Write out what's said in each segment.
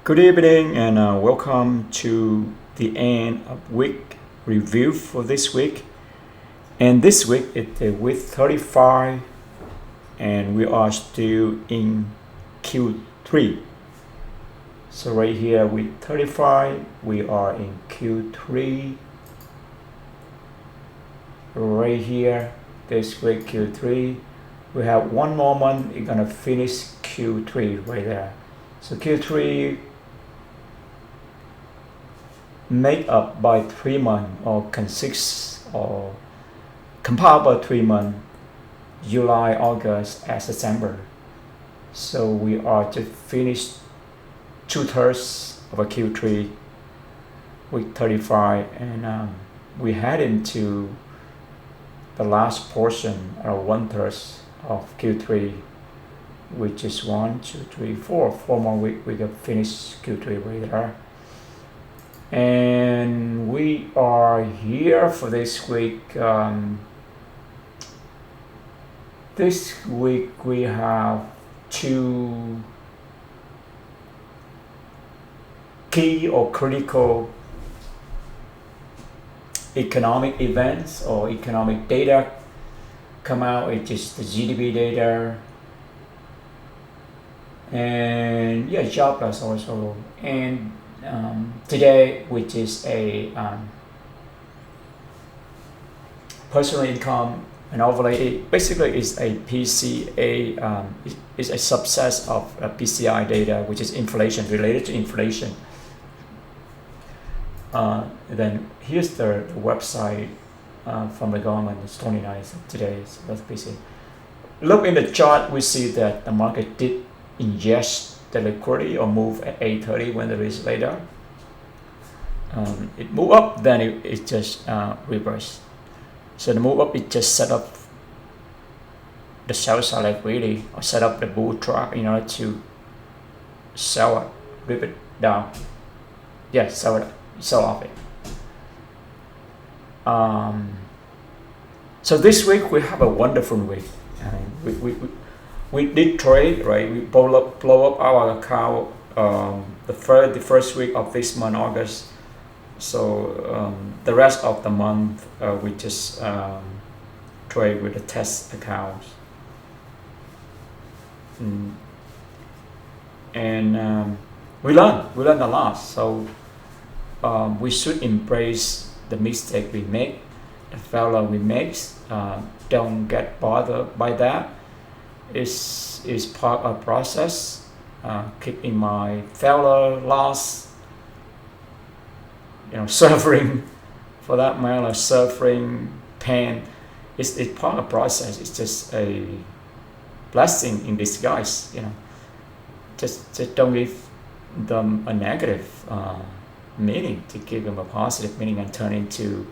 Good evening and welcome to the end of week review for this week. And this week it's week 35 and we are still in Q3. So right here week 35, we are in Q3. Right here, this week Q3, we have one more month, we're gonna finish Q3 right there. So Q3 made up by 3 months or consists or compiled by 3 months, July, August, and September. So we are to finish 2/3 of a Q3 week 35 and we head into the last portion or 1/3 of Q3, which is 1, 2, 3, 4 more weeks we can finish Q3 right there. And we are here for this week. This week we have 2 key or critical economic events or economic data come out. It is the GDP data and jobless also, and today, which is a personal income and overlay, it basically is a PCA, is a subset of PCI data, which is inflation, related to inflation. Then here's the website from the government. It's 29th today, so that's PC. Look in the chart, we see that the market did ingest the liquidity or move at 8:30 when there is later. It move up, then it just reverse. So the move up, it just set up the sell side like really, or set up the bull trap in order to sell it, rip it down. Yeah, sell off it. So this week we have a wonderful week. We did trade, right? We blow up our account the first week of this month, August. So the rest of the month we just trade with the test accounts. And we learned a lot. So we should embrace the mistake we make, the failure we make. Don't get bothered by that. Is part of process. Keep in mind failure, loss, suffering, for that matter, suffering, pain. It's part of process. It's just a blessing in disguise. Just don't give them a negative meaning. To give them a positive meaning and turn into,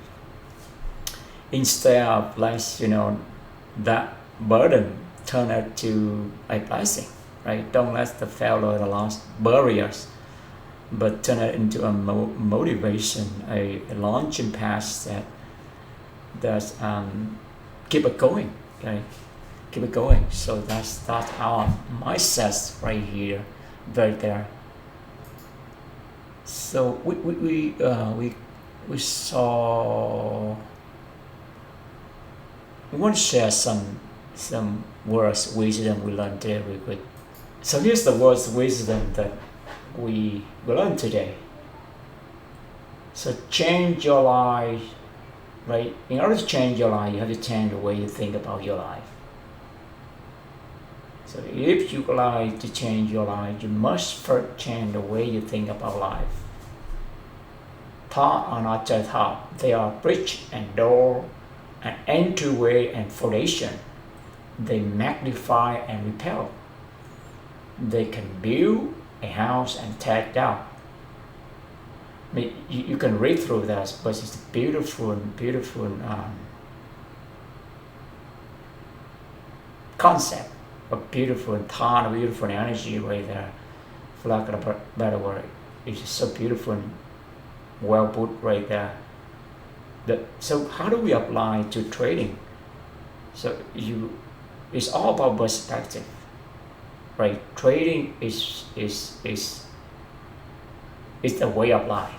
instead of less, that burden, turn it to a blessing, right? Don't let the failure, the loss bury us, but turn it into a motivation, a launching pad that keep it going, okay? Keep it going. So that's our mindset right here, right there. So we saw. We want to share some words wisdom we learned today. So here's the words wisdom that we learned today. So change your life, right? In order to change your life, you have to change the way you think about your life. So if you like to change your life, you must first change the way you think about life. Thoughts are not just thoughts; they are bridge and door, an entryway and foundation. They magnify and repel. They can build a house and tear it down. I mean, you can read through that, but it's beautiful concept, a beautiful thought, a beautiful energy right there. For lack of a better word, it's just so beautiful and well put right there. So how do we apply to trading? So it's all about perspective, right? Trading is It's a way of life.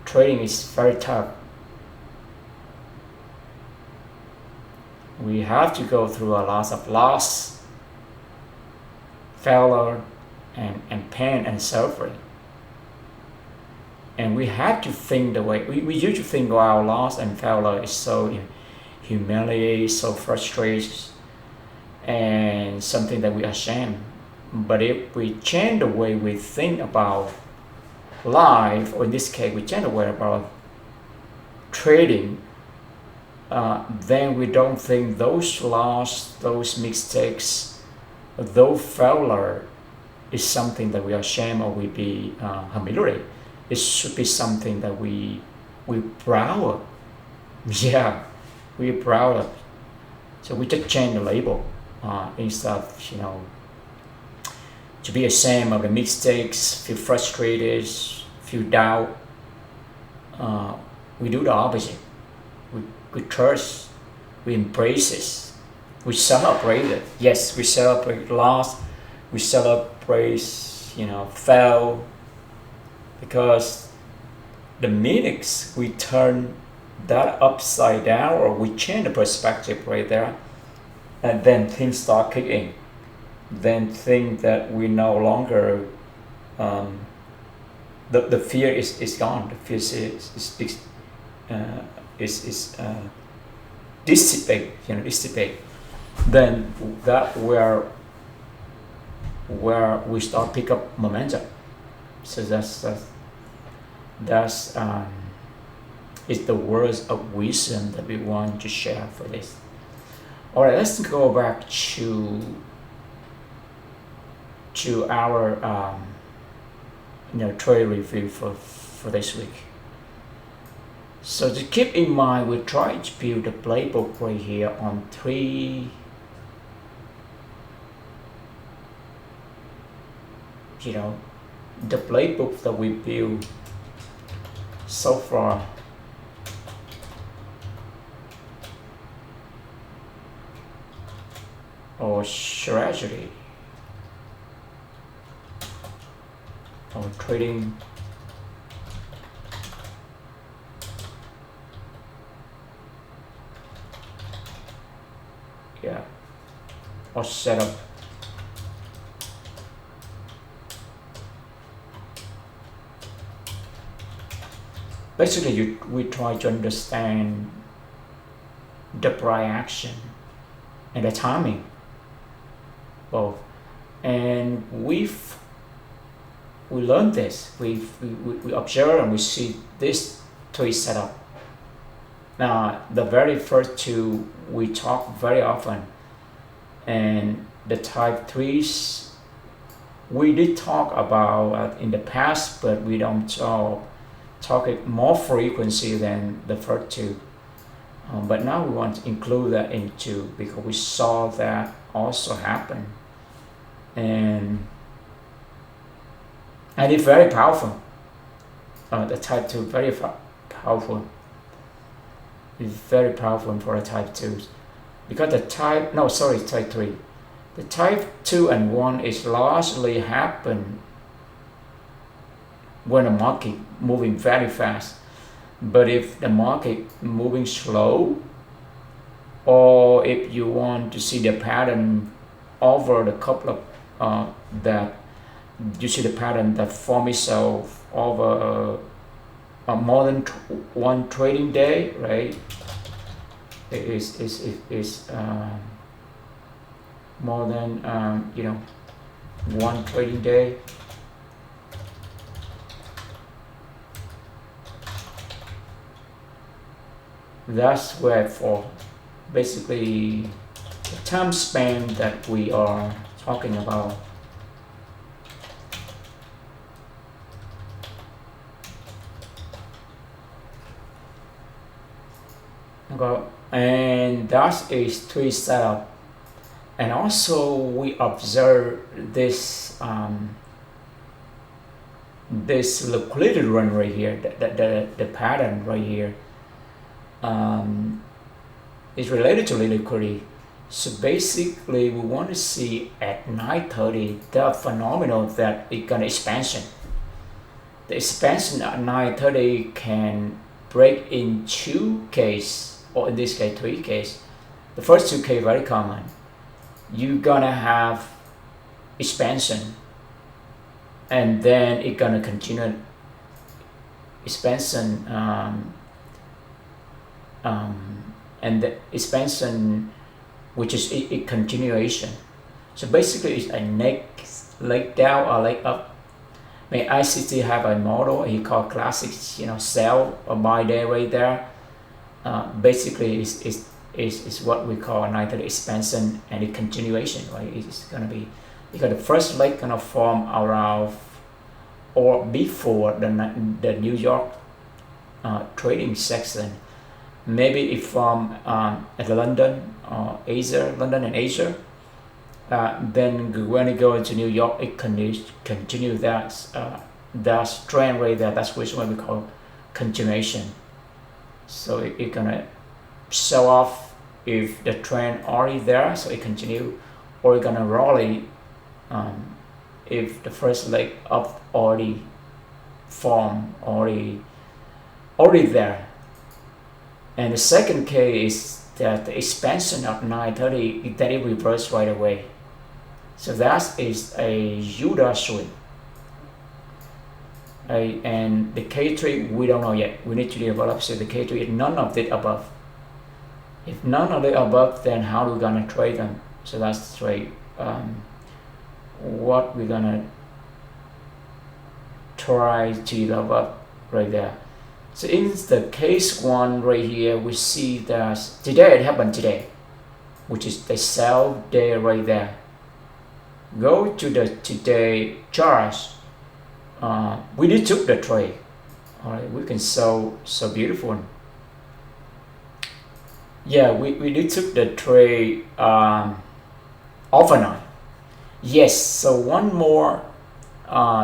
Trading is very tough. We have to go through a lot of loss, failure, and pain and suffering. And we have to think the way we usually think our loss and failure is so humiliating, so frustrating, and something that we are ashamed. But if we change the way we think about life, or in this case, we change the way about trading, then we don't think those loss, those mistakes, those failure is something that we are ashamed or we be humiliated. It should be something that we proud of. Yeah, we proud of. So we just change the label instead of to be ashamed of the mistakes, feel frustrated, feel doubt. We do the opposite. We trust, we embrace it, we celebrate it. Yes, we celebrate loss, we celebrate fail, because the minutes we turn that upside down or we change the perspective right there, and then things start kicking. Then think that we no longer the fear is gone. The fear is dissipate. Then that where we start pick up momentum. So that's is the words of wisdom that we want to share for this. All right, let's go back to our trade review for this week. So to keep in mind, we try to build a playbook right here on three the playbook that we built so far. Or strategy or trading or setup. Basically, we try to understand the price action and the timing both, and we learned this. We observe and we see this three setup. Now, the very first two we talk very often, and the type 3s we did talk about in the past, but we don't talk it more frequency than the first two. But now we want to include that into, because we saw that also happen, and it's very powerful. The type 2 very powerful. It's very powerful for the type 2s, because type 3. The type 2 and 1 is largely happen when the market moving very fast. But if the market moving slow, or if you want to see the pattern over the couple of that you see the pattern that form itself over more than one trading day, right? It is more than one trading day. That's where for basically the time span that we are talking about. Okay. And that is three setup, and also we observe this this liquidity run right here, the pattern right here is related to liquidity. So basically we want to see at 9:30 the phenomenon that it gonna expansion. the expansion at 9:30 can break in two cases, or in this case three cases. The first two cases very common. You're gonna have expansion, and then it's gonna continue expansion, and the expansion, which is a continuation. So basically, it's a leg down or leg up. May ICT have a model he called classic, sell or buy day right there. Basically, is what we call neither the expansion and the continuation, right? It's gonna be because the first leg gonna form around or before the New York trading section. Maybe it form at London or Asia, London and Asia. Then when it go into New York, it continue that trend right there. That's which one we call continuation. So it gonna sell off if the trend already there, so it continue, or it gonna rally if the first leg up already formed, already there. And the second case is that the expansion of 9:30 then it reverse right away. So that is a Judah swing. And the K3 we don't know yet. We need to develop. So the K3 is none of it above. If none of it above, then how are we gonna trade them? So that's the trade. What we're gonna try to develop right there. So in the case one right here, we see that today it happened today, which is the sell day right there. Go to the today charts. We did took the trade. All right, we can so beautiful. Yeah, we did took the trade overnight. Yes, so one more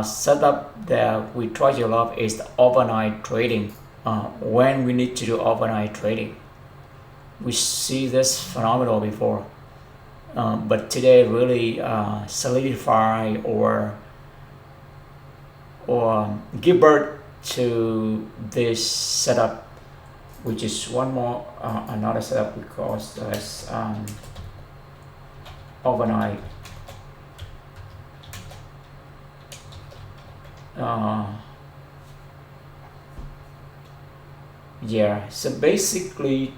setup that we try to love is the overnight trading. When we need to do overnight trading, we see this phenomenal before, but today really solidify or give birth to this setup, which is one more another setup because there's overnight. Yeah, so basically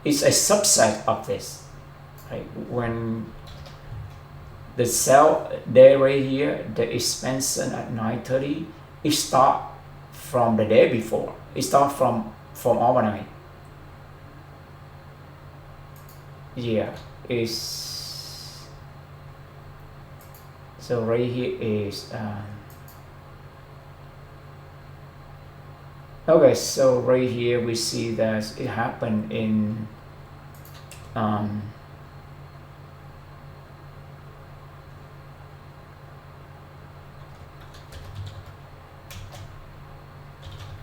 it's a subset of this, right? When the sell day right here, the expansion at 9:30, it start from the day before. It start from overnight. Yeah, is so right here is okay. So right here we see that it happened in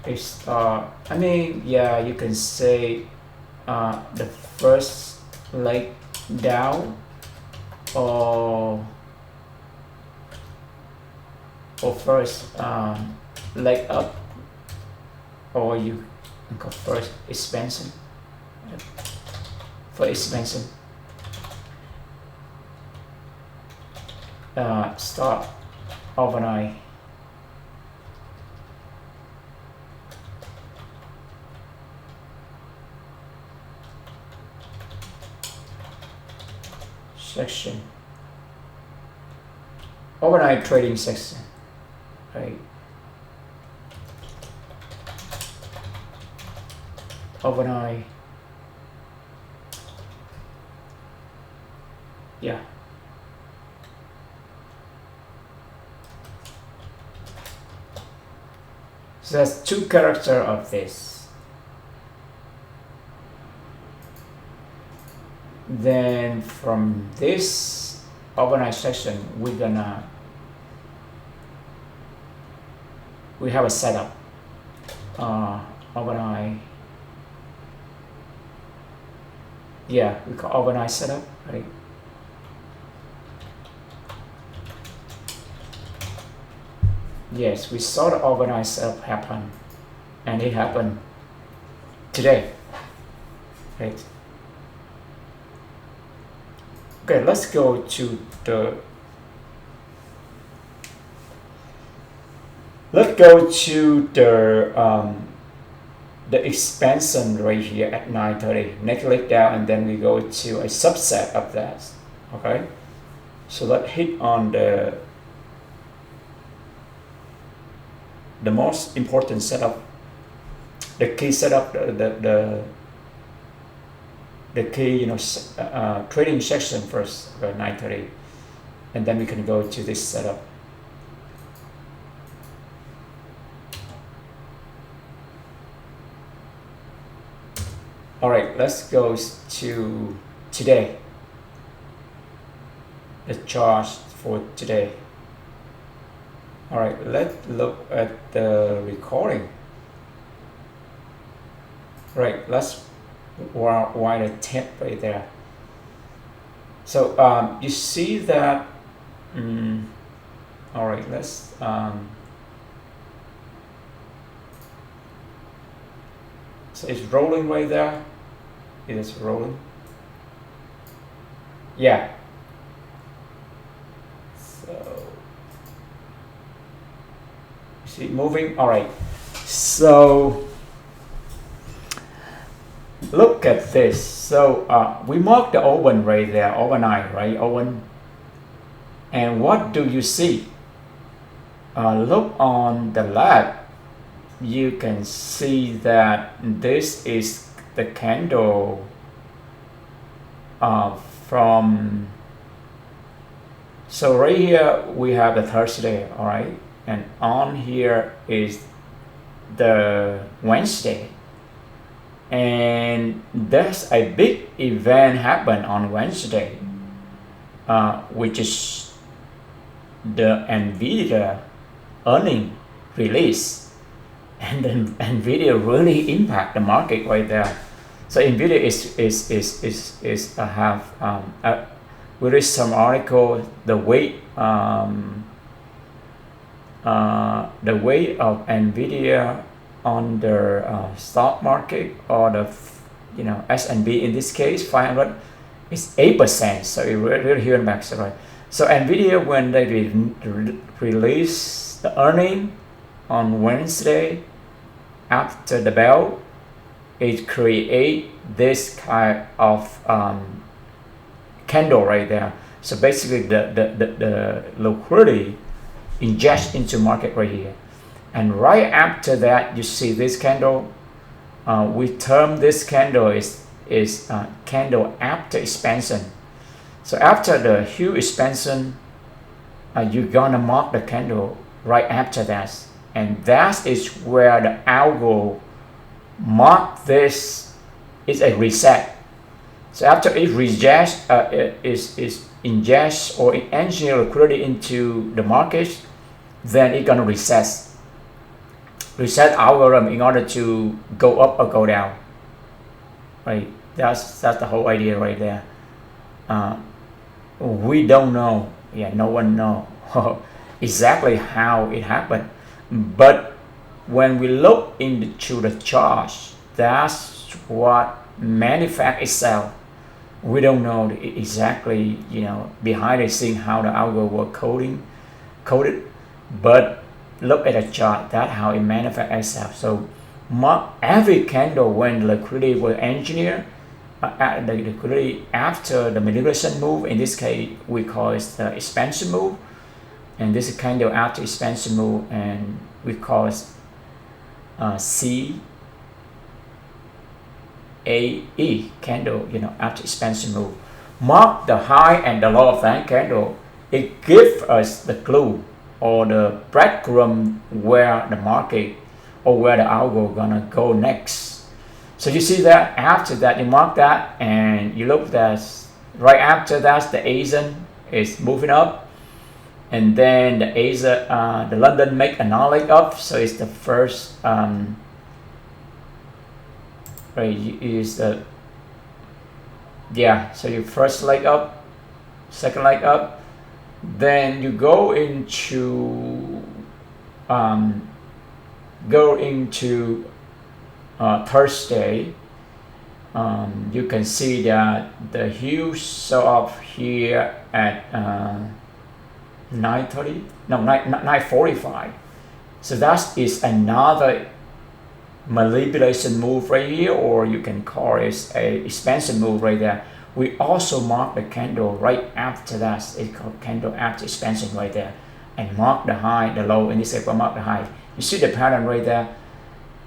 it's I mean, yeah, you can say the first leg down or first leg up, or you can go first expansion. For expansion, start overnight. Section, overnight trading section, right? Overnight, yeah. So that's two character of this. Then from this overnight section, we have a setup overnight. Yeah, we call overnight setup, right? Yes, we saw the overnight setup happen, and it happened today. Right. Okay, let's go to the the expansion right here at 9:30. Next click down, and then we go to a subset of that. Okay, so let's hit on the most important setup, the key setup, the key trading section first, 9:30, and then we can go to this setup. All right, let's go to today, the chart for today. All right, let's look at the recording. Right, let's wind a tip right there. So you see that. All right, let's. So it's rolling right there. It is rolling. Yeah. So you see it moving. All right. So look at this. So we marked the open right there, overnight, right? Open. And what do you see? Look on the left. You can see that this is the candle from, so right here we have the Thursday, all right, and on here is the Wednesday, and there's a big event happen on Wednesday, which is the NVIDIA earning release. And then NVIDIA really impact the market right there. So NVIDIA is have we read some article, the weight of NVIDIA on the stock market, or the S&P in this case 500 is 8%. So it really huge max, right? So NVIDIA, when they release the earning on Wednesday after the bell, it create this kind of candle right there. So basically the liquidity inject into market right here, and right after that you see this candle. We term this candle is candle after expansion. So after the huge expansion, you're gonna mark the candle right after that, and that is where the algo mark this is a reset. So after it rejects, is injects or engineer liquidity into the market, then it's gonna reset algorithm in order to go up or go down. Right? That's the whole idea right there. We don't know. Yeah, no one know exactly how it happened, but when we look into the charts, that's what manifests itself. We don't know exactly, behind the scene how the algo was coded, but look at the chart. That's how it manifests itself. So mark every candle when the liquidity was engineered, the liquidity after the manipulation move. In this case, we call it the expansion move, and this is candle after expansion move, and we call it CAE candle, after expansion move. Mark the high and the low of that candle. It gives us the clue or the breadcrumb where the market or where the algo gonna go next. So you see that after that you mark that, and you look that right after that the Asian is moving up, and then the Asia, the London make another leg up. So it's the first right, is the, yeah, so your first leg up, second leg up, then you go into go into Thursday, you can see that the huge sell-off here at 9:30, no, 9:45. So that is another manipulation move right here, or you can call it a expansion move right there. We also mark the candle right after that. It's called candle after expansion right there, and mark the high, the low, and this is mark the high. You see the pattern right there.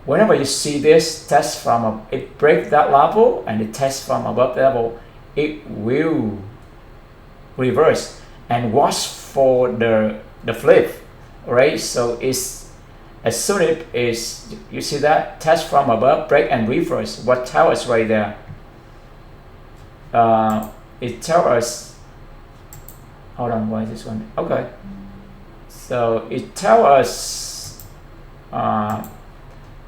Whenever you see this test from it break that level and it test from above level, it will reverse and watch for the flip, right? So it's as soon as it is, you see that test from above, break and reverse. What tells us right there? It tells us. Hold on, why is this one? Okay. So it tells us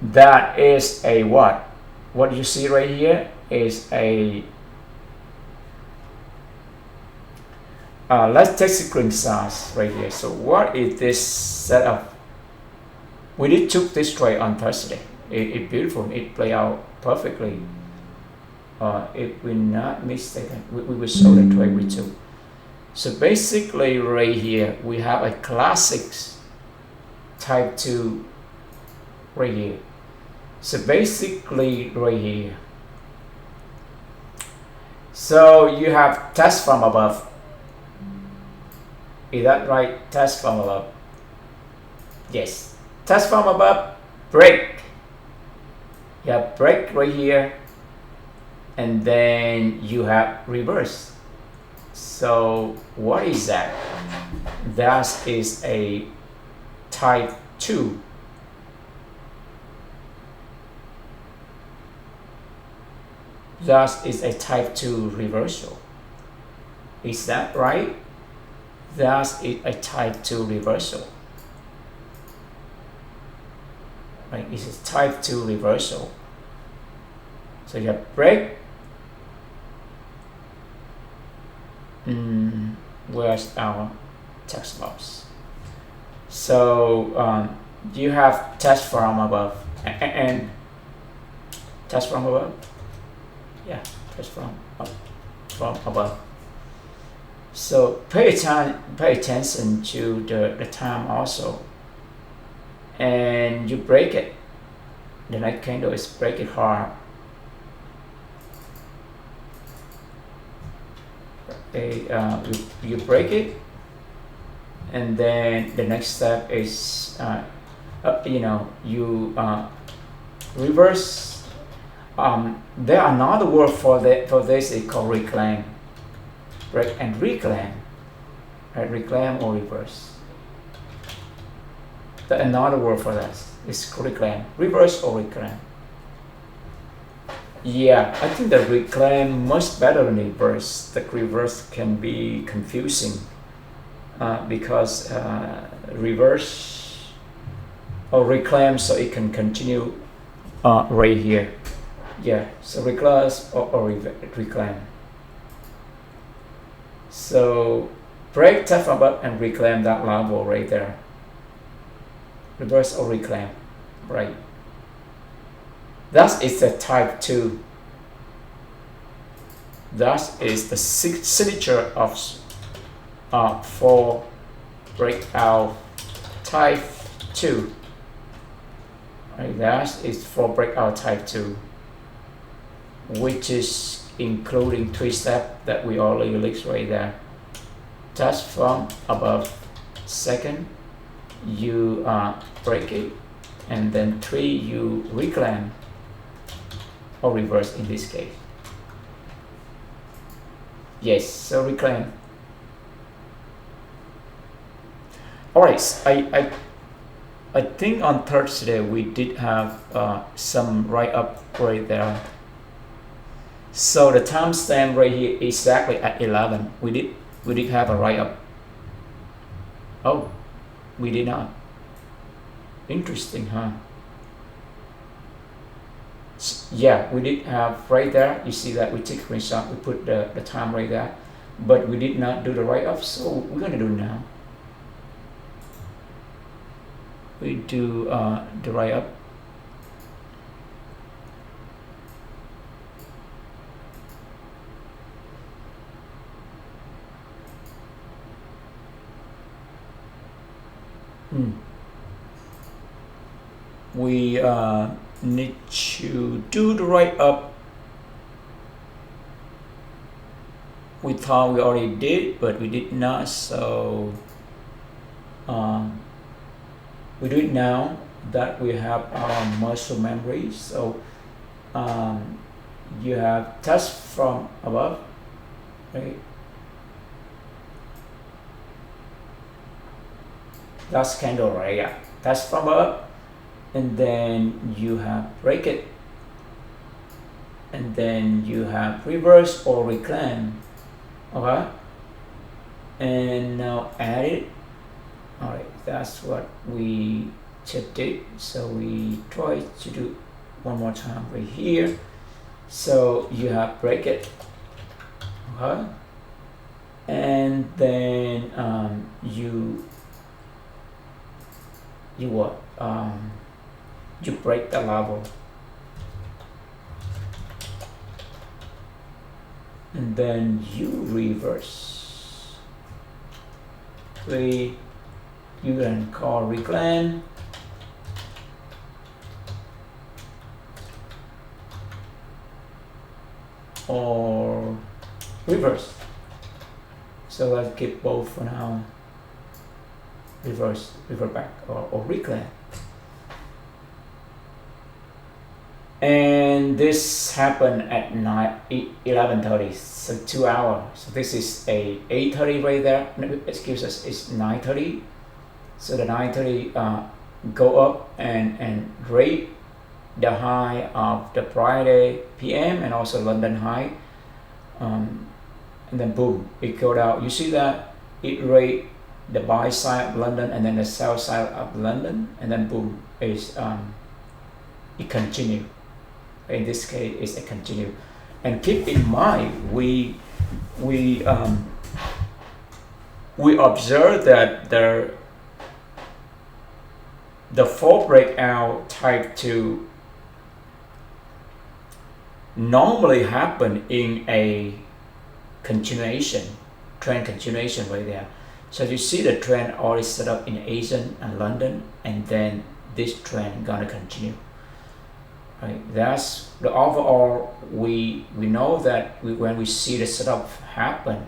that is a what? What you see right here is a. Let's take screenshots right here. So what is this setup? We did took this trade on Thursday. It's beautiful. It played out perfectly. If we're not mistaken, we will show the trade we took. So basically, right here we have a classic type 2 right here. So basically, right here. So you have test from above. Is that right? Test from above. Yes. Test from above, break. You have break right here, and then you have reverse. So what is that? That is a type 2. That is a type 2 reversal. Is that right? That is a type 2 reversal. Right, it's a type 2 reversal. So you have break. Where's our text box? So you have test from above and test from above. Yeah, test from above. So pay attention to the time also. And you break it. The next candle is break it hard. You break it, and then the next step is you reverse. There are another word for this is called reclaim. Break and reclaim. Right, reclaim or reverse. Another word for that is reclaim, reverse or reclaim. Yeah, I think the reclaim much better than reverse. The reverse can be confusing because reverse or reclaim, so it can continue right here. Yeah, so reverse or reclaim. So break, tap above and reclaim that level right there. Reverse or reclaim, right? That is the type 2. That is the signature of for breakout type 2. Right, that is for breakout type 2, which is including 3 steps that we already list right there. Touch from above, second you break it, and then 3 you reclaim or reverse in this case. Yes, so reclaim. Alright, I think on Thursday we did have some write-up right there. So the timestamp right here exactly at 11. We did have a write-up. Oh, we did not. Interesting, huh? Yeah, we did have right there. You see that we take a screenshot. We put the time right there, but we did not do the write-up. So we're gonna do it now. we do the right up. We need to do the right up. We thought we already did, but we did not, so we do it now that we have our muscle memory. So you have test from above, right? That's candle, right? Yeah, test from above, and then you have break it, and then you have reverse or reclaim. Okay, and now add it. All right, that's what we just did. So we try to do one more time right here. So you have break it, okay, and then you what? You break the level, and then you reverse. You can call reclaim, or reverse. So let's keep both for now. Reverse, revert back, or reclaim. And this happened at 11:30, so 2 hours. So this is a 8:30 right there. Excuse us, it's 9:30. So the 9:30 go up and rate the high of the Friday PM and also London high, and then boom, it go down. You see that it rate the buy side of London and then the sell side of London, and then boom, is it continue. In this case, it's a continue. And keep in mind, we observe that the fall breakout type 2 normally happen in a continuation, trend continuation right there. So you see the trend already set up in Asian and London, and then this trend gonna continue. Right? That's the overall. We know that when we see the setup happen,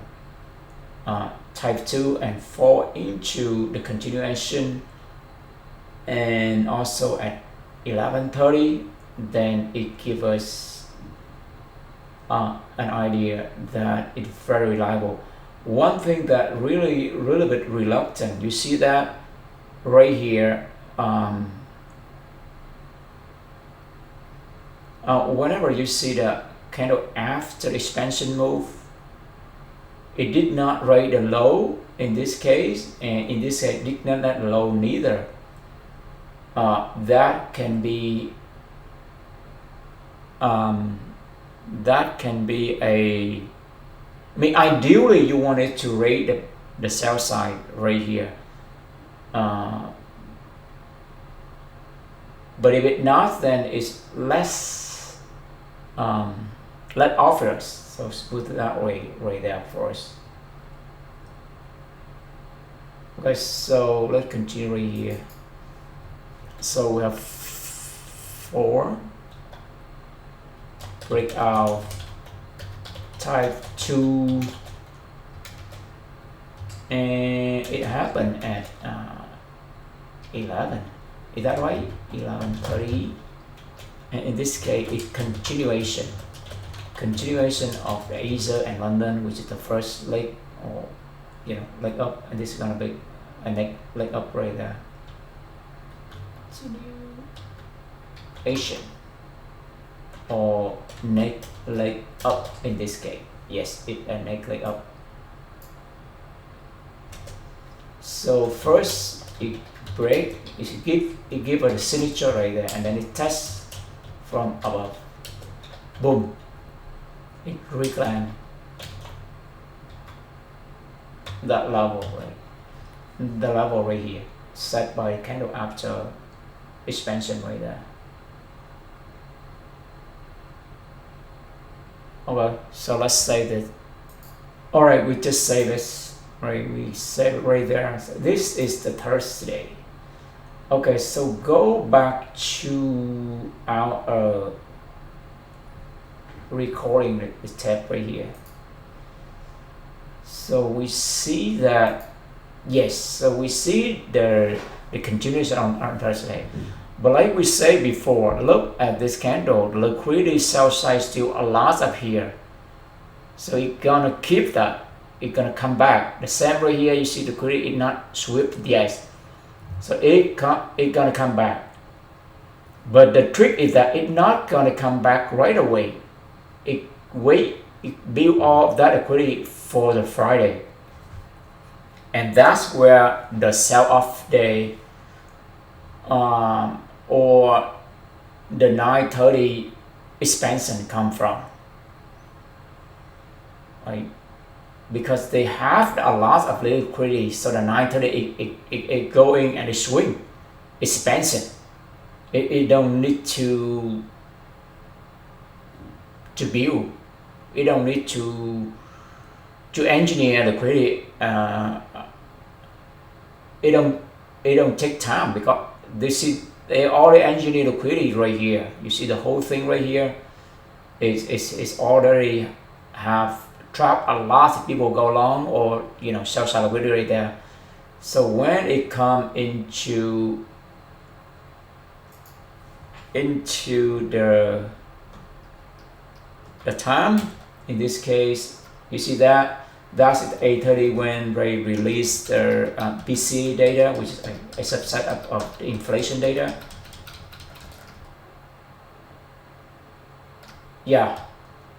type 2 and fall into the continuation, and also at 11:30, then it gives us an idea that it's very reliable. One thing that really bit reluctant, you see that right here. Whenever you see the candle after expansion move, it did not rate the low in this case, and in this case did not that low neither. That can be a, I mean, ideally you want it to rate the sell side right here, but if it not, then it's less let offers. So put it that way right there for us. Okay, so let's continue right here. So we have 4 breakout type 2, and it happened at 11. Is that right? 11:30. And in this case, it's continuation of the Asia and London, which is the first leg, or leg up, and this is gonna be a leg up right there. Asian or neck leg up in this case. Yes, it's a neck leg up. So first it break, it give a signature right there, and then it tests from above. Boom, it reclaim that level, right? The level right here. set by candle after expansion right there. Okay, so let's save it. All right, we just save this, right? We save it right there. So this is the Thursday. Okay, so go back to our recording the tab right here. So we see that, yes, so we see the continuation on Thursday. But like we said before, look at this candle, the liquidity sell side still a lot up here. So it's gonna keep that, it's gonna come back. The same right here, you see the liquidity is not swept, yes. So it gonna come back. But the trick is that it's not gonna come back right away. It build off that liquidity for the Friday. And that's where the sell-off day or the 9:30 expansion come from, right? Because they have a lot of liquidity, so the 9:30 it going and it swing expansion. It don't need to build. It don't need to engineer the liquidity. It don't take time because they already engineer liquidity right here. You see the whole thing right here is already have trapped a lot of people go long or sell side liquidity right there. So when it come into the time, in this case, you see that's at 8:30 when they release their PCE data, which is a subset of the inflation data. Yeah,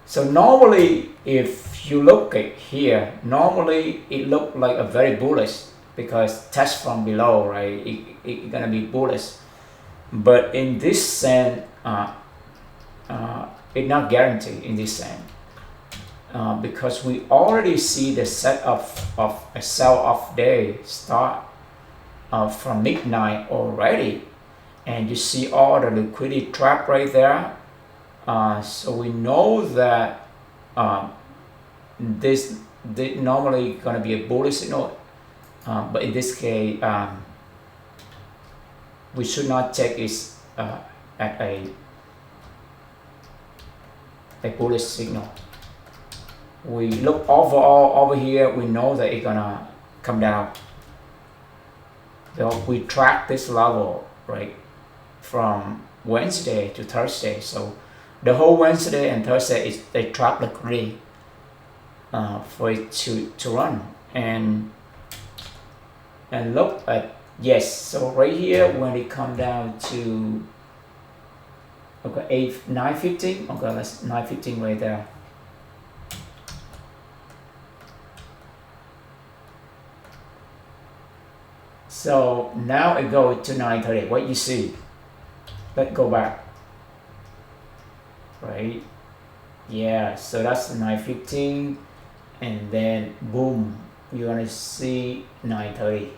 so normally if you look at here, normally it look like a very bullish because test from below, right? It's gonna be bullish, but in this sense, it's not guaranteed in this sense. Because we already see the setup of a sell-off day start from midnight already, and you see all the liquidity trap right there. So we know that this normally gonna be a bullish signal, but in this case, we should not take it at a bullish signal. We look overall over here, we know that it's gonna come down. So we track this level right from Wednesday to Thursday. So the whole Wednesday and Thursday is they track liquidity for it to run and look at, yes, so right here when it come down to 9:15, okay, that's 9:15 right there. So now it go to 9:30. What you see? Let's go back. Right? Yeah. So that's 9:15, and then boom, you're gonna see 9:30.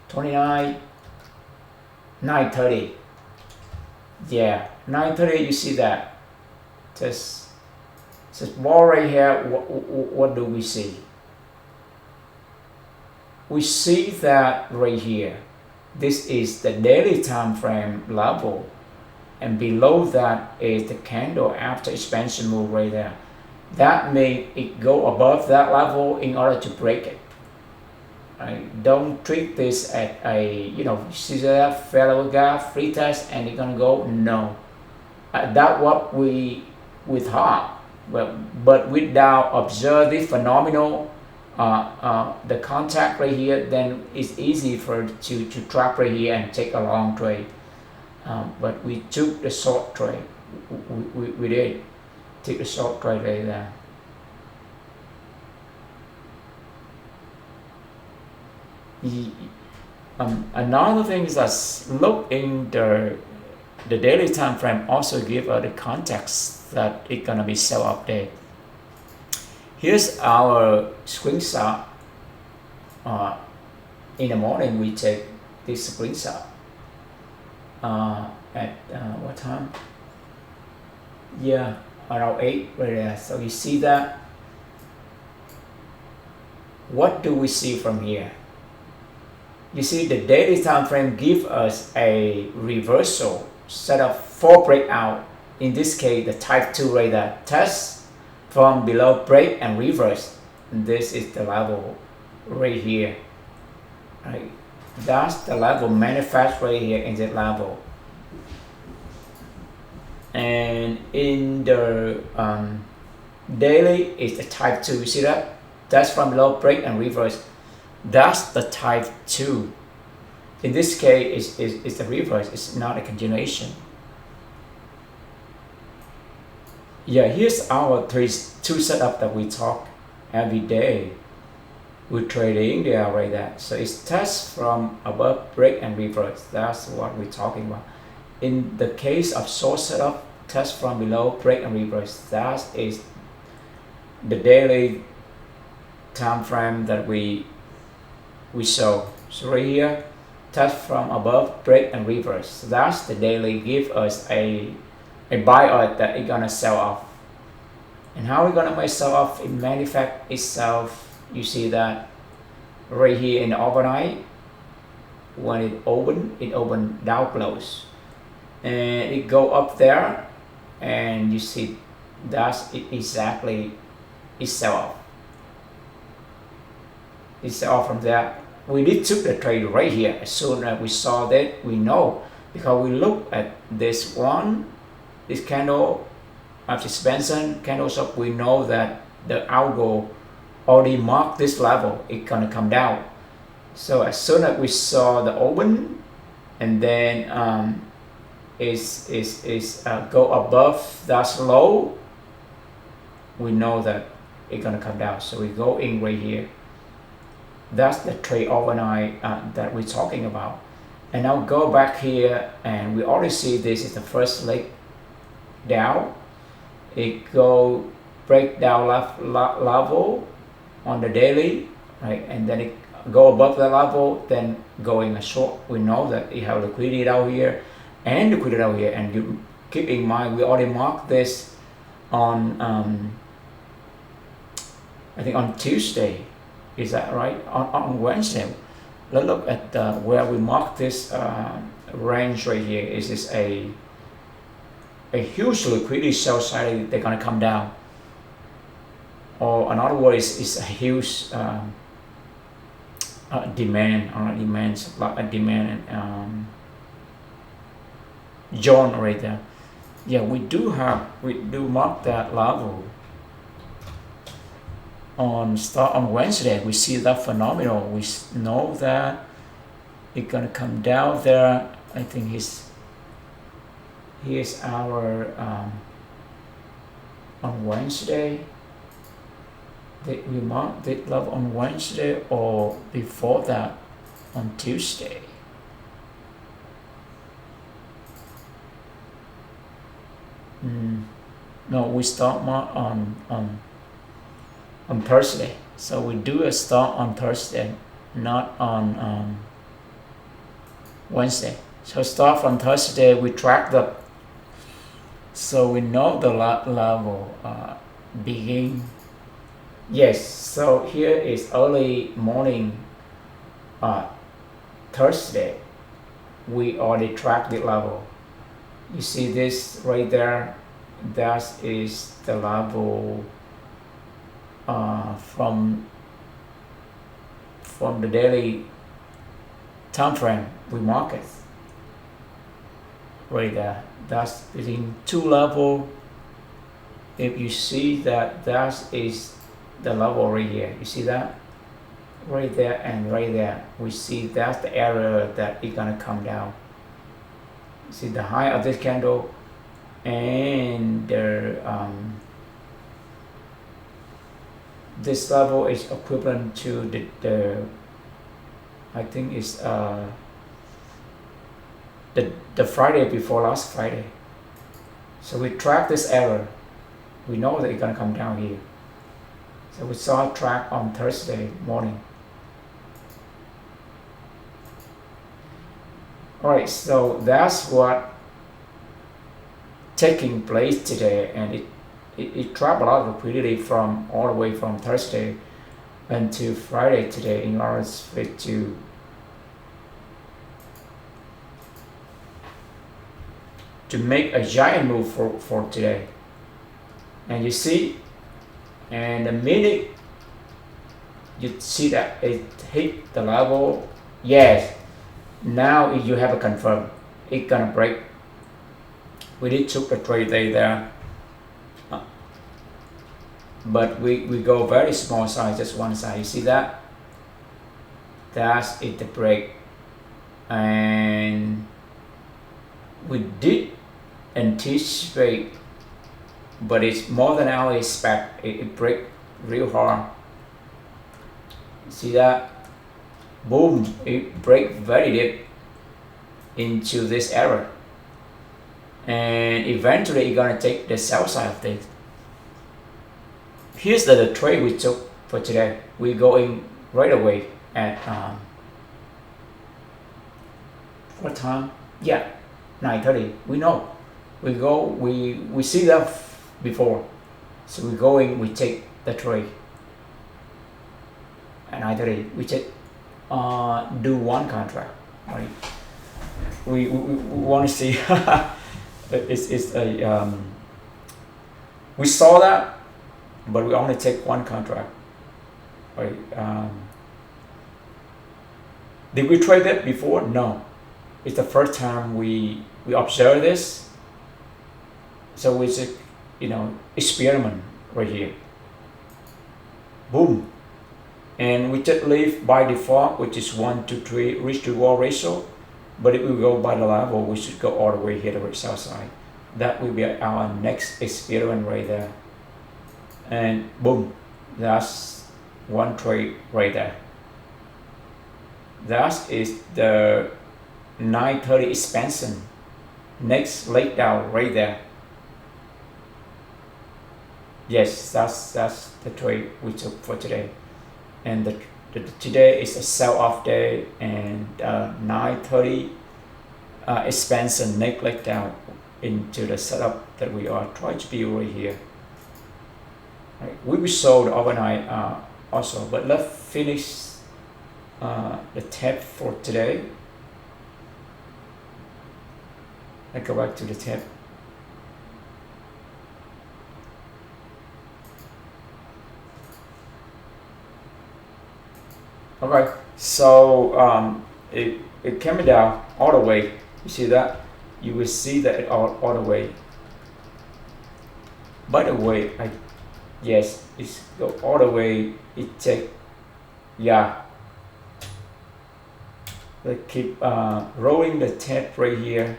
29. 9:30. Yeah. 9:30. You see that? Just wall right here. What do we see? We see that right here. This is the daily time frame level, and below that is the candle after expansion move right there. That means it go above that level in order to break it. Right? Don't treat this at a see that fellow gap free test and it's gonna go, no. That's what we thought, but without observe this phenomenal the contact right here, then it's easy for to trap right here and take a long trade. But we took the short trade. We did take the short trade right there. Another thing is that look in the daily time frame also give us the context that it's gonna be sell up day. Here's our screenshot in the morning we take this screenshot at what time? Yeah, around 8 right there. So you see that. What do we see from here? You see the daily time frame gives us a reversal set of 4 breakout. In this case, the type 2 right there. Test from below, break and reverse. This is the level right here. Right? That's the level manifest right here in this level. And in the daily is the type 2. You see that? That's from below, break and reverse. That's the type 2. In this case, it's the reverse. It's not a continuation. Yeah, here's our 2 setup that we talk every day. We're trading there right there. So it's test from above, break and reverse. That's what we're talking about. In the case of short setup, test from below, break and reverse. That is the daily time frame that we show. So right here, test from above, break and reverse. So that's the daily give us a buyout that it's gonna sell off. And how we gonna make sell off? It manifest itself. You see that right here in the overnight. When it open down close, and it go up there, and you see that's it exactly. It sell off. It sell off from there. We did took the trade right here. As soon as we saw that, we know, because we look at this candle after expansion candles up. We know that the algo already marked this level. It's gonna come down. So as soon as we saw the open, and then go above that low, we know that it's gonna come down. So we go in right here. That's the trade overnight that we're talking about. And now go back here, and we already see this is the first leg down. It go break down level on the daily, right? And then it go above the level, then going a short. We know that you have liquidity out here and liquidity out here. And you keep in mind, we already marked this on I think on Tuesday. Is that right? On Wednesday. Let's look at where we mark this range right here. Is this a huge liquidity sell side? They're gonna come down, or in other words, it's a huge demand, demand zone right there. Yeah, we do mark that level. On Wednesday, we see that phenomenal. We know that it's gonna come down there. I think here's our on Wednesday. Did we mark that level on Wednesday or before that on Tuesday? No, we start mark on Thursday. So we do a start on Thursday, not on Wednesday. So start from Thursday, we track the, so we know the level begin. Yes, so here is early morning Thursday. We already tracked the level. You see this right there? That is the level from the daily time frame we mark it right there. That's between two level. If you see that, that is the level right here. You see that right there and right there. We see that's the area that it's gonna come down. See the high of this candle, and the this level is equivalent to the I think it's the Friday before last Friday. So we track this error. We know that it's gonna come down here. So we saw a track on Thursday morning. All right, so that's what taking place today, and it dropped a lot of liquidity from all the way from Thursday until Friday today in order to make a giant move for today. And you see, and the minute you see that it hit the level, yes, now you have a confirm it's gonna break. We did took the trade day there, but we go very small size, just one side. You see that? That's it, the break. And we did anticipate, but it's more than I expect. It break real hard. See that? Boom! It break very deep into this area, and eventually it's gonna take the sell side of this. Here's the trade we took for today. We going right away at what time? Yeah, 9:30. We know. We go. We see that before, so we going. We take the trade at 9:30. We take do one contract. Right? We want to see. it's a we saw that, but we only take one contract. Right? Did we trade it before? No. It's the first time we observe this. So it's a experiment right here. Boom. And we just leave by default, which is 1 to 3 risk to reward ratio. But if we go by the level, we should go all the way here to the south side. That will be our next experiment right there. And boom, that's one trade right there. That is the 9:30 expansion. Next leg down right there. Yes, that's the trade we took for today. And today is a sell-off day, and 9:30 expansion next leg down into the setup that we are trying to build right here. Right. We will sold overnight also, but let's finish the tab for today. I go back to the tab. Okay, so it came down all the way. You see that? You will see that it all the way. By the way, yes, it's go all the way. It take, yeah. Let's keep rolling the tab right here.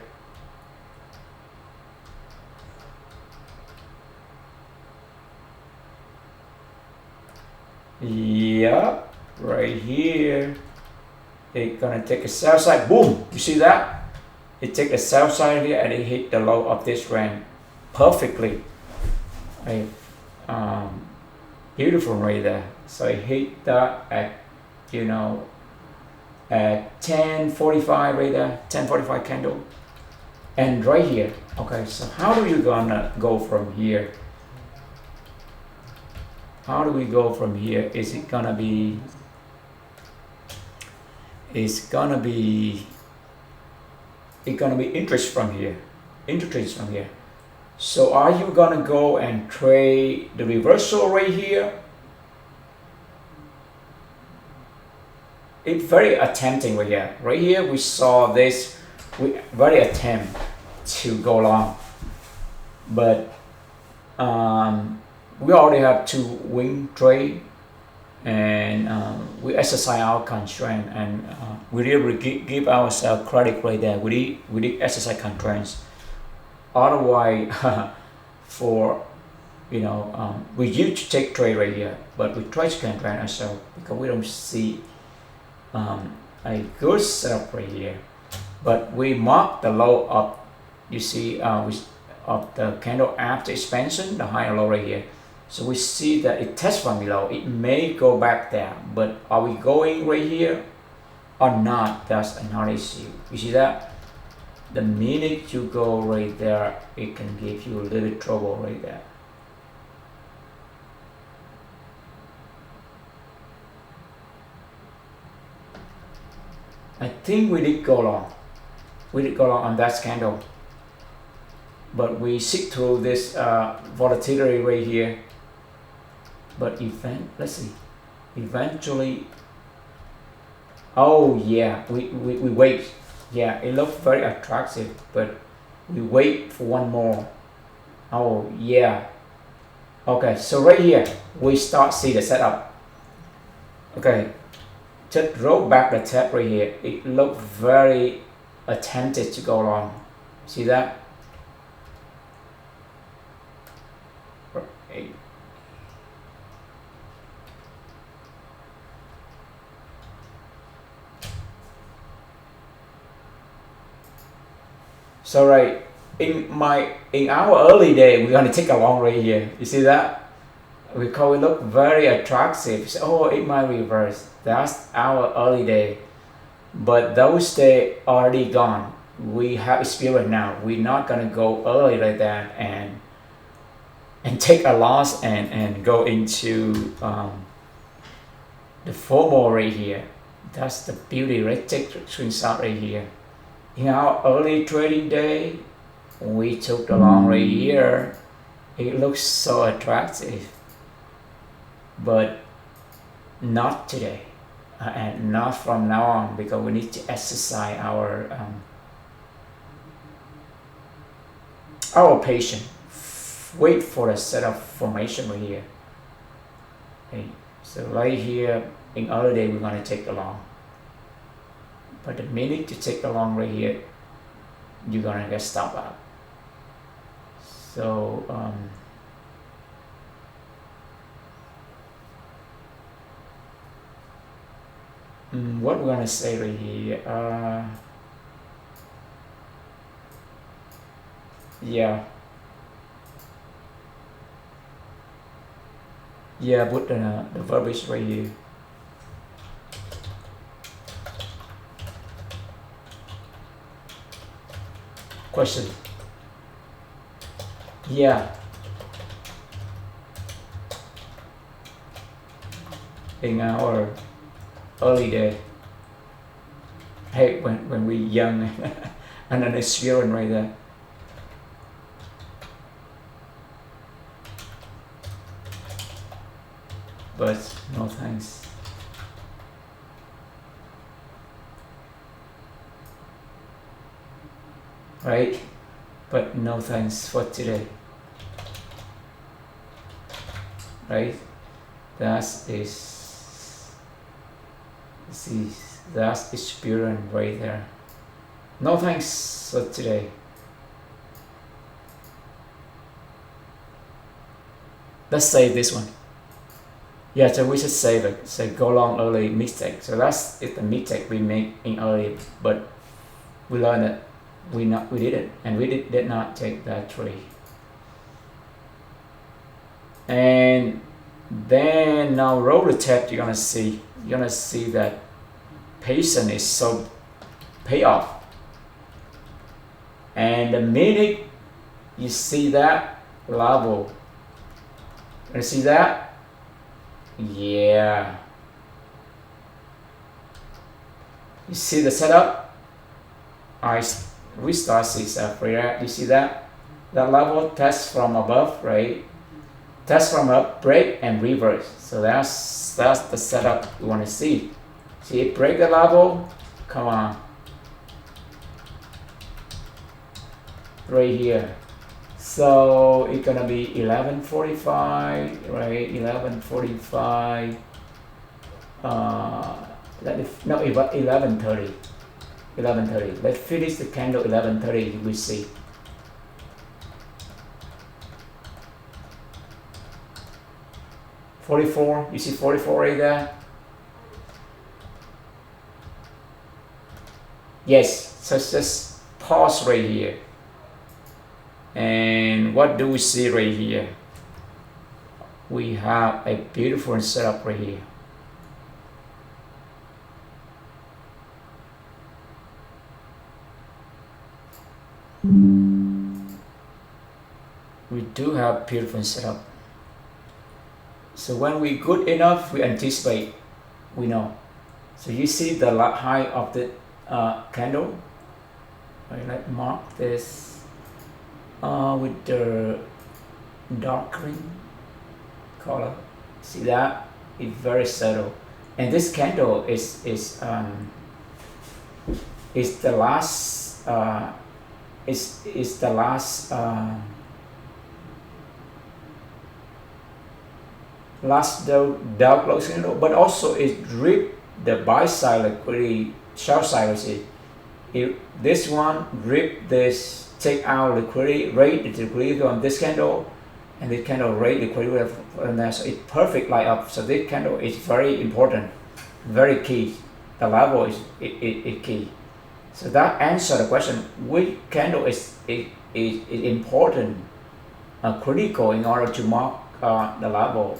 Yeah, right here. It's gonna take a sell side. Boom! You see that? It take a sell side here and it hit the low of this range perfectly. Right. Beautiful right there. So it hit that at at 10:45 right there, 10:45 candle, and right here. Okay, so how do you gonna go from here? How do we go from here? Is it gonna be? It's gonna be interest from here. Interest from here. So are you gonna go and trade the reversal right here? It's very tempting right here. Right here we saw this. We very attempt to go long, but we already have 2 win trade, and we exercise our constraint, and we really give ourselves credit right there. We did exercise constraints. Otherwise, for we used to take trade right here, but we try to constrain ourselves because we don't see a good setup right here. But we mark the low up. You see, of the candle after expansion, the high and low right here. So we see that it tests from below. It may go back there, but are we going right here? or not, that's another issue. You see that? The minute you go right there, it can give you a little bit trouble right there. I think we did go long. We did go long on that candle. But we seek through this volatility right here. But let's see. Eventually, oh yeah, we wait. Yeah, it looks very attractive, but we wait for one more. Oh yeah. Okay, so right here we start see the setup. Okay, just roll back the tape right here. It looks very attempted to go long. See that? Right. So right, in our early day, we're gonna take a long right here. You see that? We call it look very attractive. So, oh, it might reverse. That's our early day, but those days already gone. We have experience now. We're not gonna go early like that and take a loss and go into the FOMO right here. That's the beauty, right? Take the screenshot right here. In our early trading day, we took the long right here. It looks so attractive, but not today, and not from now on, because we need to exercise our patience. Wait for the setup formation right here. Okay, so right here in early day, we're gonna take the long. But the minute you take the long right here, you're gonna get stopped out. So what we're gonna say right here? Yeah, put the verbiage right here. Question. Yeah. In our early day, hey, when we young and an experience right there. But no thanks. Right? But no thanks for today. Right? That's experience right there. No thanks for today. Let's save this one. Yeah, so we should save it. So go long early mistake. So that's the mistake we make in early, but we learned it. We did it, and we did not take that trade. And then now roll the tape. You're gonna see that patience is so pay off. And the minute you see that level, you see that, yeah. You see the setup. We start CSF right there. You see that? That level test from above, right? Test from up, break and reverse. So that's the setup you want to see. See it break the level. Come on. Right here. So it's gonna be 11:45, right? 11:45. No, 11:30. 11:30. Let's finish the candle 11:30. You will see. $44. You see 44 right there. Yes. So just pause right here. And what do we see right here? We have a beautiful setup right here. We do have beautiful setup. So when we good enough, we anticipate, we know. So you see the high of the candle. Right, let's mark this with the dark green color. See that? It's very subtle. And this candle is the last is the last dark closing candle, but also it drip the buy side liquidity, short side this one drip this, take out liquidity, rate the liquidity on this candle, and this candle rate liquidity on there. So it's perfect light up. So this candle is very important, very key. The level is key. So that answers the question: which candle is important, critical in order to mark the level.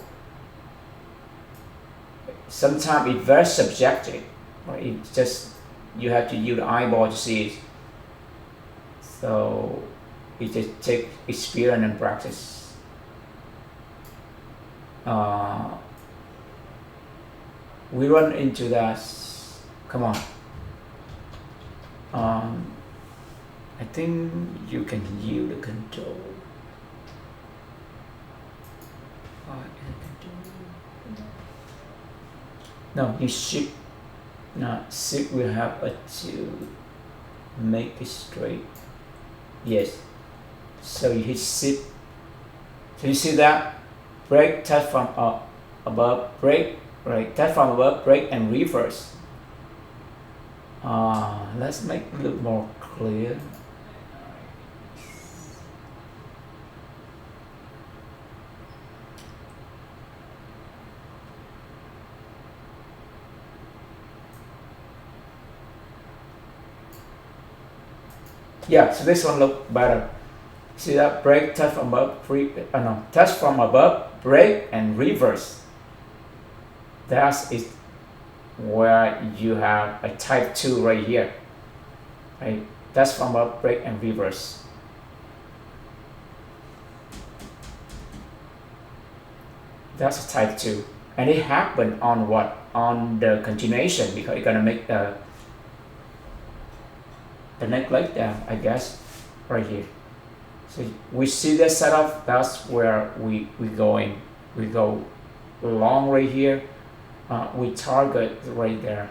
Sometimes it's very subjective, right? It's just you have to use the eyeball to see it. So it just takes experience and practice. We run into that. Come on. I think you can use the control. No, you shift. Now shift will help us to make it straight. Yes. So you hit shift. So you see that break, touch from above, break, right? Touch from above, break, and reverse. Let's make it a little more clear. Yeah, so this one look better. See that break, touch from above, touch from above, break, and reverse. That is where you have a type 2 right here, right? Touch from above, break, and reverse. That's a type 2, and it happened on what? On the continuation, because it's gonna make the neck like that, I guess, right here. So we see the setup. That's where we going. We go long right here. We target right there.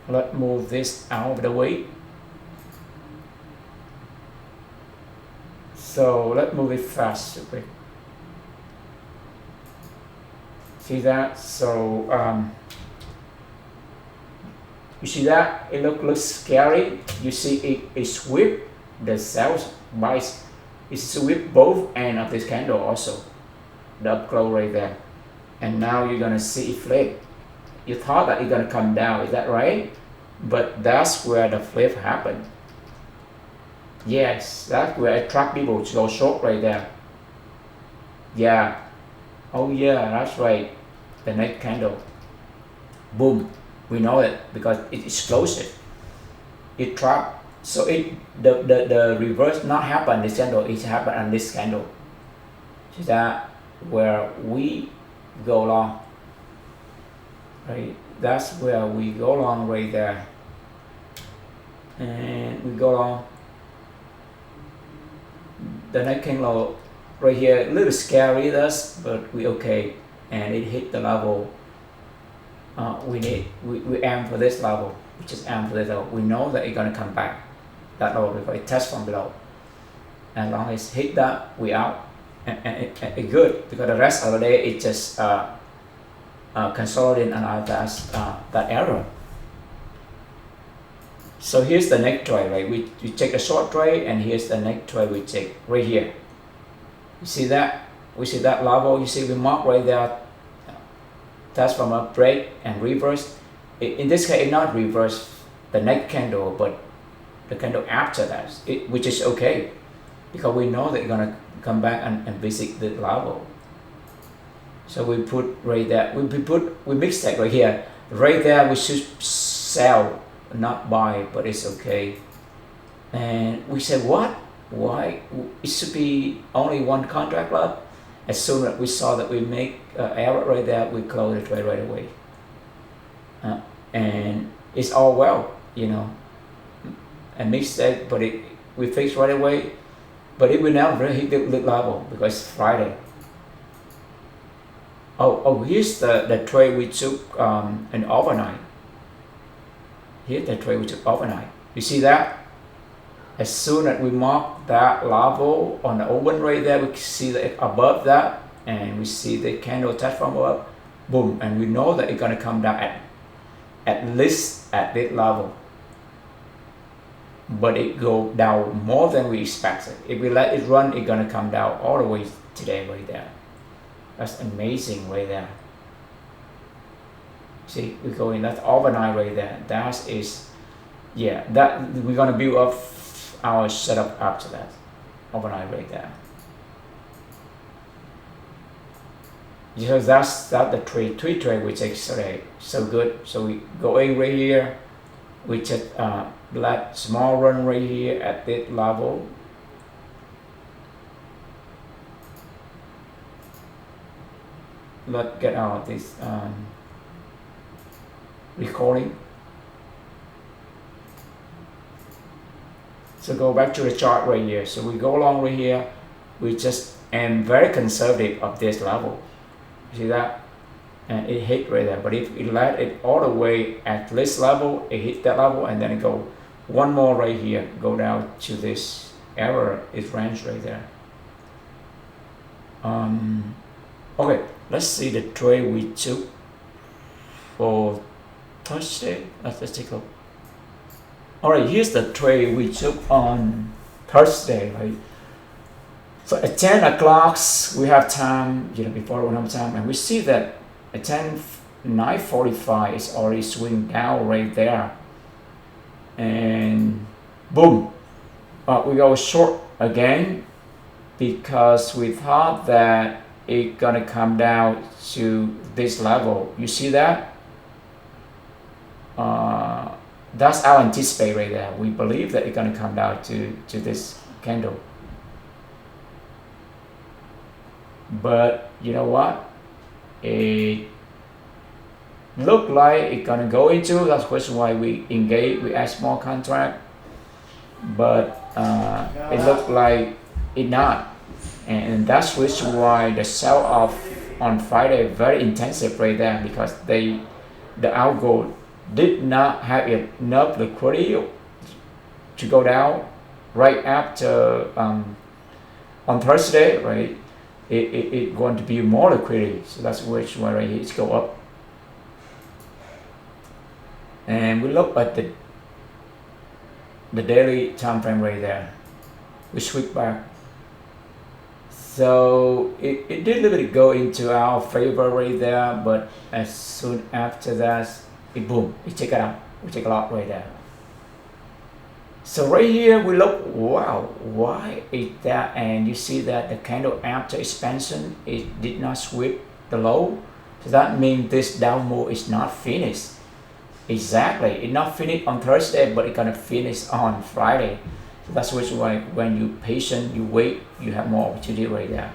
Let's move this out of the way. So let's move it fast, quick. See that? So you see that? It looks scary. You see it sweep the sales buys. It sweep both ends of this candle also. The up close right there. And now you're gonna see it flip. You thought that it's gonna come down, is that right? But that's where the flip happened. Yes, that's where I attract people to go short right there. Yeah. Oh yeah, that's right. The next candle. Boom. We know it because it's explosive. It trapped. So the reverse not happen this candle, it happened on this candle. So that where we go long. Right? That's where we go long right there. And we go long. The next candle right here, a little scary us, but we okay. And it hit the level. We aim for this level. We just aim for this level. We know that it's gonna come back that level because it tests from below. As long as hit that, we out, and it good because the rest of the day it just consolidating and that error. So here's the next trade, right? We take a short trade, and here's the next trade we take right here. You see that? We see that level. You see we mark right there. Touch from a break and reverse. In this case, it's not reverse the next candle, but the candle after that, which is okay because we know that it's gonna come back and visit the level. So we put right there. We mix that right here. Right there, we should sell not buy, but it's okay. And we said, what? Why? It should be only one contract left. As soon as we saw that we make error right there, we close the trade right away. And it's all well, you know, a mistake, but we fixed right away. But it will never hit the level because it's Friday. Oh, here's the trade we took an overnight. Here's the trade we took overnight. You see that? As soon as we mark that level on the open right there, we see that above that, and we see the candle touch from above, boom, and we know that it's gonna come down at least at this level. But it go down more than we expected. If we let it run, it's gonna come down all the way today right there. That's amazing right there. See, we go in, that's overnight right there. That is, yeah, that we're gonna build up our setup after that. Overnight right there. Because that's the three trade we take today. So good. So we go in right here. We take black small run right here at this level. Let's get out of this recording. So go back to the chart right here. So we go along right here. We just am very conservative of this level. You see that? And it hit right there. But if we let it all the way at this level, it hit that level, and then it go one more right here, go down to this error is range right there. Okay, let's see the trade we took for Thursday. Let's take a look. All right, here's the trade we took on Thursday, right? So at 10 o'clock, we have time, you know, before we have time, and we see that at 9:45 is already swing down right there. And boom, we go short again because we thought that it's gonna come down to this level. You see that? That's our anticipate right there. We believe that it's gonna come down to this candle. But you know what? It look like it's gonna go into. That's the reason why we engage. We add small contract, but it looked like it not, and that's the reason why the sell off on Friday very intensive right there because the algo did not have enough liquidity to go down right after on Thursday, right? It going to be more liquidity, so that's which why right here it's go up. And we look at the daily time frame right there. We switch back. So it did a little bit go into our favor right there, but as soon after that, it boom, we take it out. We take a lot right there. So right here we look, wow, why is that? And you see that the candle after expansion, it did not sweep the low. So that means this down move is not finished. Exactly, it's not finished on Thursday, but it's gonna finish on Friday. So that's why when you patient, you wait, you have more opportunity right there.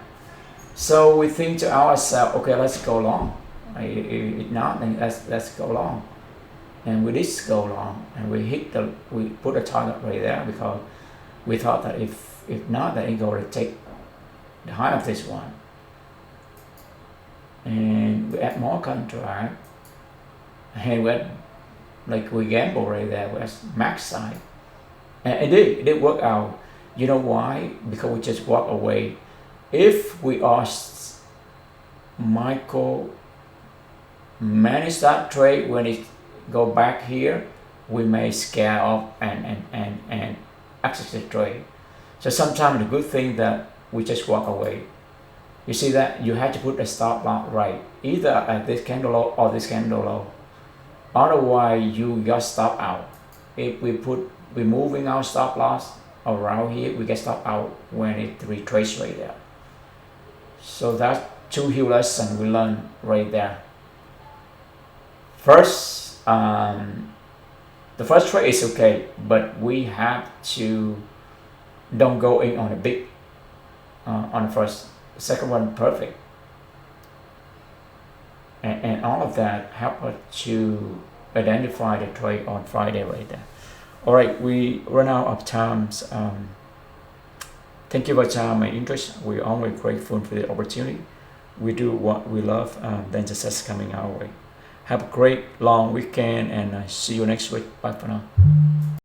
So we think to ourselves, okay, let's go long. If not, then let's go long. And we did go long, and we put a target right there because we thought that if not, then it's going to take the high of this one. And we add more contract, and we gamble right there with max side, and it did work out. You know why? Because we just walk away. If we are Michael manage that trade when it go back here, we may scare off and exit the trade. So sometimes the good thing that we just walk away. You see that you have to put the stop loss right, either at this candle low or this candle low. Otherwise, you just stop out. If we moving our stop loss around here, we get stop out when it retraces right there. So that's two huge lessons we learned right there. First, The first trade is okay, but we have to don't go in on a big on the first. The second one perfect, and all of that help us to identify the trade on Friday right there. All right, we run out of times. Thank you for your time and interest. We're always grateful for the opportunity. We do what we love, then success coming our way. Have a great long weekend, and see you next week. Bye for now.